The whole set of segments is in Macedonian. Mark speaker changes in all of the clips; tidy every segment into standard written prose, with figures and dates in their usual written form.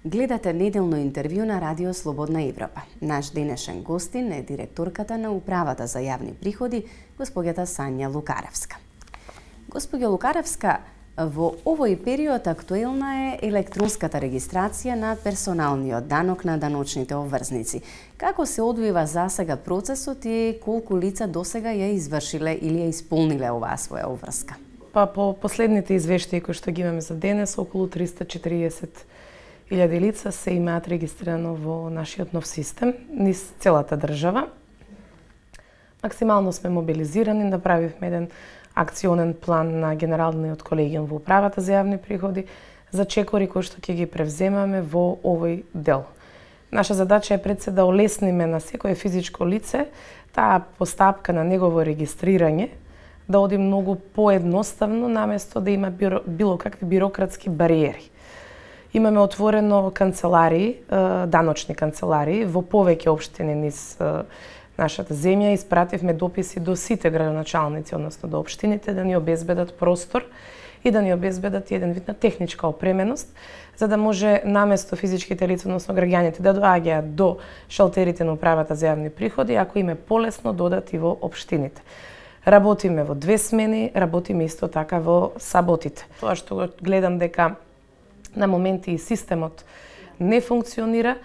Speaker 1: Гледате неделно интервју на Радио Слободна Европа. Наш денешен гостин е директорката на Управата за јавни приходи, госпоѓата Сања Лукаревска. Госпоѓа Лукаревска, во овој период актуелна е електронската регистрација на персоналниот данок на даночните обврзници. Како се одвива засега процесот и колку лица досега ја извршиле или ја исполниле оваа своја обврска?
Speaker 2: По последните извештаи кои што ги имаме за денес, околу 340.000 лица се имаат регистрирано во нашиот нов систем низ целата држава. Максимално сме мобилизирани, направивме еден акционен план на Генералниот колегиум во Управата за јавни приходи за чекори кои што ќе ги превземаме во овој дел. Наша задача е пред се да олесниме на секое физичко лице таа постапка на негово регистрирање, да оди многу поедноставно наместо да има било какви бирократски бариери. Имаме отворено канцеларии, даночни канцеларии во повеќе општини низ нашата земја. Испративме дописи до сите градоначалници, односно до општините, да ни обезбедат простор и да ни обезбедат еден вид на техничка опременост, за да може наместо физичките лица, односно граѓаните, да доаѓаат до шалтерите на Управата за јавни приходи, ако им е полесно додат и во општините. Работиме во 2 смени, работиме исто така во саботите. Тоа што го гледам дека на моменти и системот не функционира,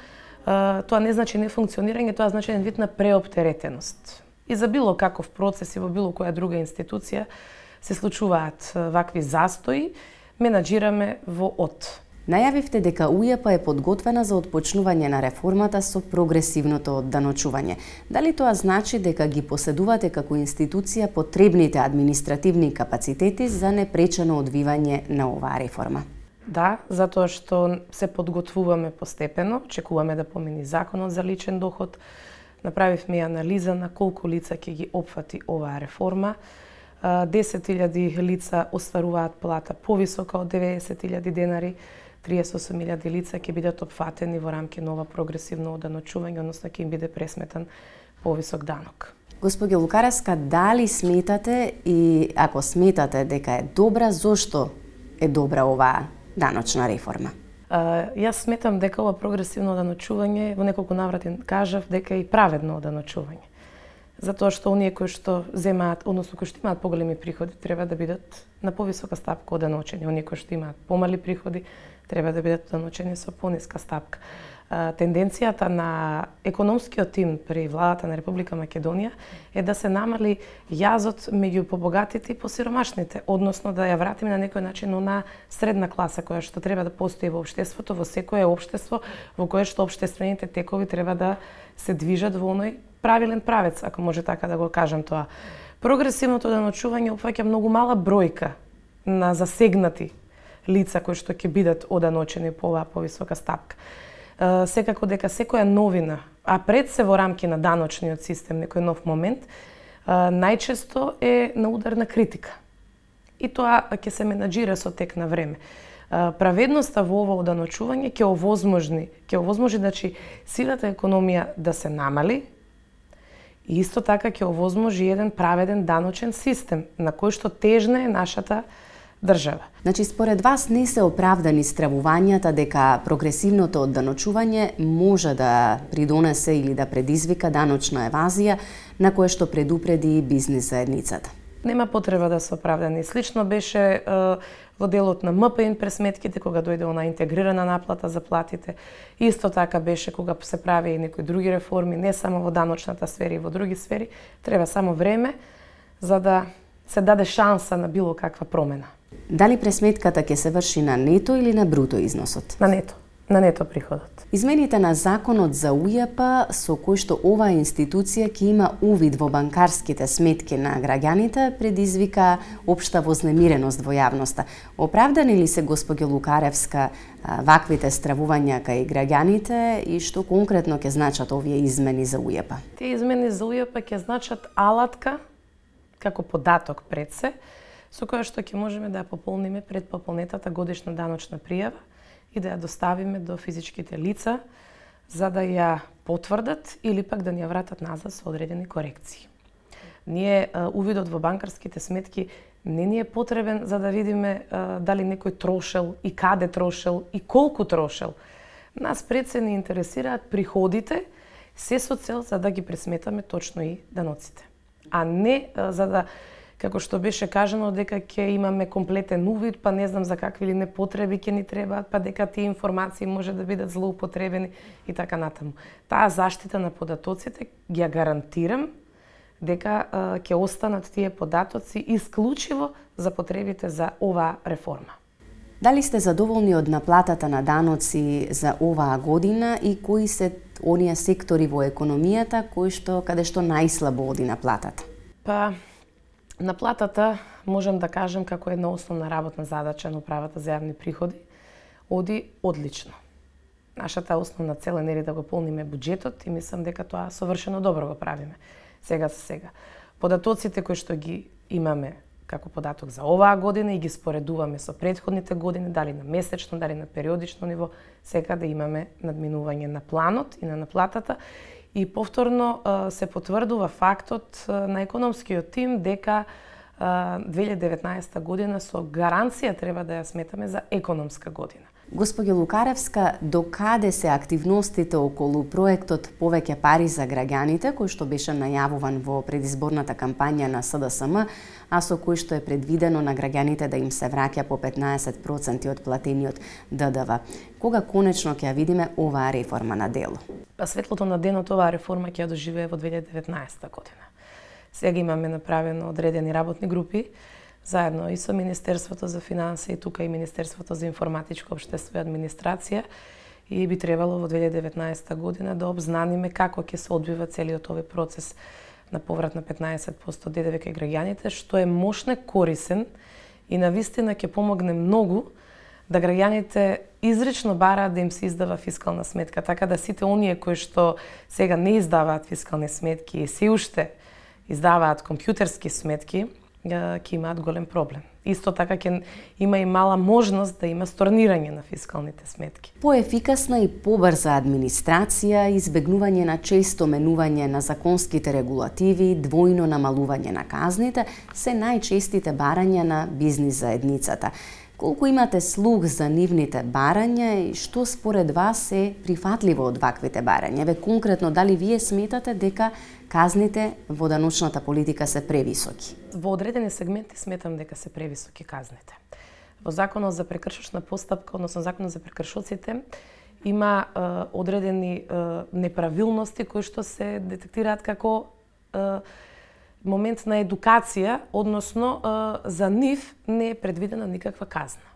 Speaker 2: тоа не значи не функционирање, тоа значи еден вид на преоптеретеност. И за било каков процес и во било која друга институција се случуваат вакви застои, менаџираме во ОД.
Speaker 1: Најавивте дека УЈП е подготвена за отпочнување на реформата со прогресивното одданочување. Дали тоа значи дека ги поседувате како институција потребните административни капацитети за непречено одвивање на оваа реформа?
Speaker 2: Да, затоа што се подготвуваме постепено, чекуваме да помини законот за личен доход, направивме анализа на колку лица ќе ги опфати оваа реформа. 10.000 лица остваруваат плата повисока од 90.000 денари, 38.000 лица ќе бидат опфатени во рамки на ова прогресивно одданочување, односно ќе им биде пресметан повисок данок.
Speaker 1: Господја Лукаревска, дали сметате и ако сметате дека е добра, зошто е добра оваа даночна реформа?
Speaker 2: Јас сметам дека ова прогресивно одданочување, во неколку наврати кажав дека е и праведно одданочување. Затоа што оние кои што земаат, односно кои што имаат поголеми приходи, треба да бидат на повисока стапка одданочени. Оние кои што имаат помали приходи, треба да бидат одданочени со пониска стапка. Тенденцијата на економскиот тим при владата на Република Македонија е да се намали јазот меѓу побогатите и посиромашните, односно да ја вратиме на некој начин она средна класа која што треба да постои во општеството, во секое општество во кое што општествените текови треба да се движат во оној правилен правец, ако може така да го кажам тоа. Прогресивното одданочување опфаќа многу мала бројка на засегнати лица кои што ќе бидат одданочени по оваа повисока стапка. Секако дека секоја новина, а пред се во рамки на даночниот систем, некој нов момент, најчесто е на удар на критика. И тоа ќе се менаџира со тек на време. Праведноста во ова одданочување ќе овозможни значи сивата економија да се намали и исто така ќе овозможи еден праведен даночен систем на кој што тежна е нашата држава.
Speaker 1: Значи, според вас не се оправдани стравувањата дека прогресивното одданочување може да придонесе или да предизвика даночна евазија на кое што предупреди бизнис заедницата?
Speaker 2: Нема потреба да се оправдани. Слично беше во делот на МПИН пресметките, кога дојде она интегрирана наплата за платите. Исто така беше кога се прави и некои други реформи, не само во даночната сфера и во други сфери. Треба само време за да се даде шанса на било каква промена.
Speaker 1: Дали пресметката ќе се врши на нето или на бруто износот?
Speaker 2: На нето приходот.
Speaker 1: Измените на законот за УЈП со кој што оваа институција ќе има увид во банкарските сметки на граѓаните предизвика општа вознемиреност во јавноста. Оправдани ли се, госпоѓа Лукаревска, ваквите стравувања кај граѓаните и што конкретно ќе значат овие измени за УЈП?
Speaker 2: Тие измени за УЈП ќе значат алатка како податок пред се, со која што ќе можеме да ја пополниме пред пополнетата годишна даночна пријава и да ја доставиме до физичките лица за да ја потврдат или пак да ни ја вратат назад со одредени корекции. Ние увидот во банкарските сметки не ни е потребен за да видиме дали некој трошел и каде трошел и колку трошел. Нас пред се не интересираат приходите, се со цел за да ги пресметаме точно и даноците. А не за да, како што беше кажано, дека ќе имаме комплетен увид, па не знам за какви ли непотреби ќе ни требаат, па дека тие информации може да бидат злоупотребени и така натаму. Таа заштита на податоците ја гарантирам дека ќе останат тие податоци исклучиво за потребите за оваа реформа.
Speaker 1: Дали сте задоволни од наплатата на даноци за оваа година и кои се оние сектори во економијата каде што најслабо оди наплатата?
Speaker 2: Па, наплатата можам да кажам како една основна работна задача на управата за јавни приходи оди одлично. Нашата основна цел е нели да го полниме буџетот и мислам дека тоа совршено добро го правиме. Сега за сега. Податоците кои што ги имаме како податок за оваа година и ги споредуваме со претходните години, дали на месечно, дали на периодично ниво, сега да имаме надминување на планот и на наплатата. И повторно се потврдува фактот на економскиот тим дека 2019 година со гаранција треба да ја сметаме за економска година.
Speaker 1: Госпоѓо Лукаревска, до каде се активностите околу проектот Повеќе пари за граѓаните, кој што беше најавуван во предизборната кампања на СДСМ, а со кој што е предвидено на граѓаните да им се враќа по 15% од платениот ДДВ? Кога конечно ќе ја видиме оваа реформа на дело?
Speaker 2: Па светлото на денот оваа реформа ќе ја доживее во 2019 година. Сега имаме направено одредени работни групи, заедно и со Министерството за финансии, и тука и Министерството за информатичко општество и администрација, и би требало во 2019 година да обзнаниме како ќе се одвива целиот овој процес на поврат на 15% ДДВ кај граѓаните, што е мощно корисен и навистина ќе помогне многу да граѓаните изрично бараат да им се издава фискална сметка, така да сите оние кои што сега не издаваат фискални сметки и се уште издаваат компјутерски сметки, ќе имаат голем проблем. Исто така ќе има и мала можност да има сторнирање на фискалните сметки.
Speaker 1: Поефикасна и побрза администрација, избегнување на често менување на законските регулативи, двојно намалување на казните се најчестите барања на бизнис заедницата. Колку имате слух за нивните барања и што според вас е прифатливо од ваквите барања? Ве конкретно, дали вие сметате дека казните во даночната политика се превисоки?
Speaker 2: Во одредени сегменти сметам дека се превисоки казните. Во Законот за прекршочна постапка, односно Законот за прекршоците, има одредени неправилности кои што се детектираат како момент на едукација, односно за нив не е предвидена никаква казна.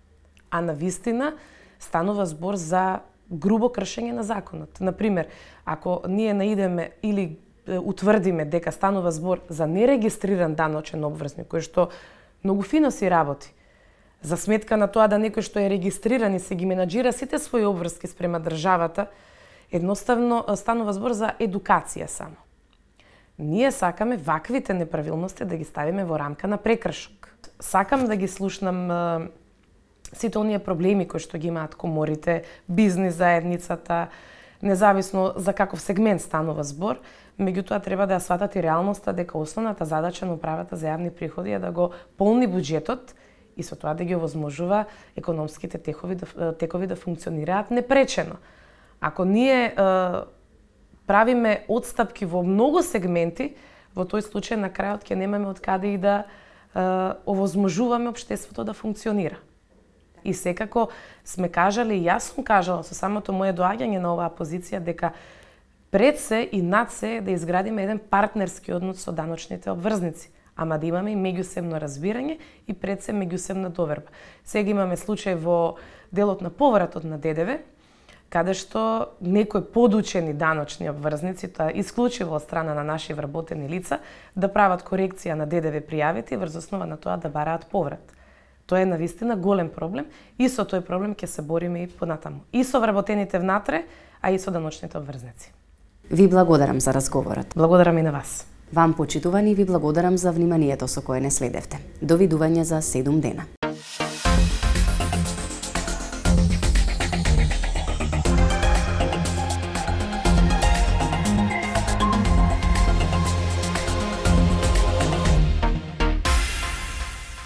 Speaker 2: А навистина станува збор за грубо кршење на законот. Например, ако ние наидеме или утврдиме дека станува збор за нерегистриран даночен обврзник, кој што многу фино си работи, за сметка на тоа да некој што е регистриран и се ги менаџира сите своји обврски спрема државата, едноставно станува збор за едукација само. Ние сакаме ваквите неправилности да ги ставиме во рамка на прекршок. Сакам да ги слушнам сите оние проблеми кои што ги имаат коморите, бизнис заедницата, независно за каков сегмент станува збор, меѓутоа треба да ја сватат и реалноста дека основната задача на управата за јавни приходи е да го полни буџетот и со тоа да ги овозможува економските текови да функционираат непречено. Ако ние правиме отстапки во многу сегменти, во тој случај на крајот ќе немаме од каде и да овозможуваме општеството да функционира. И секако сме кажали, и јас сум кажала со самото моје доаѓање на оваа позиција дека пред се и над се да изградиме еден партнерски однос со даночните обврзници, ама да имаме и меѓусебно разбирање и пред се меѓусебна доверба. Сега имаме случај во делот на повратот на ДДВ, каде што некои подучени даночни обврзници, тоа исклучиво од страна на наши вработени лица, да прават корекција на ДДВ пријавите и врз основа на тоа да бараат поврат. Тоа е навистина голем проблем и со тој проблем ќе се бориме и понатаму. И со вработените внатре, а и со даночните обврзници.
Speaker 1: Ви благодарам за разговорот.
Speaker 2: Благодарам и на вас.
Speaker 1: Вам почитувани, ви благодарам за вниманието со кое не следевте. Довидување за 7 дена.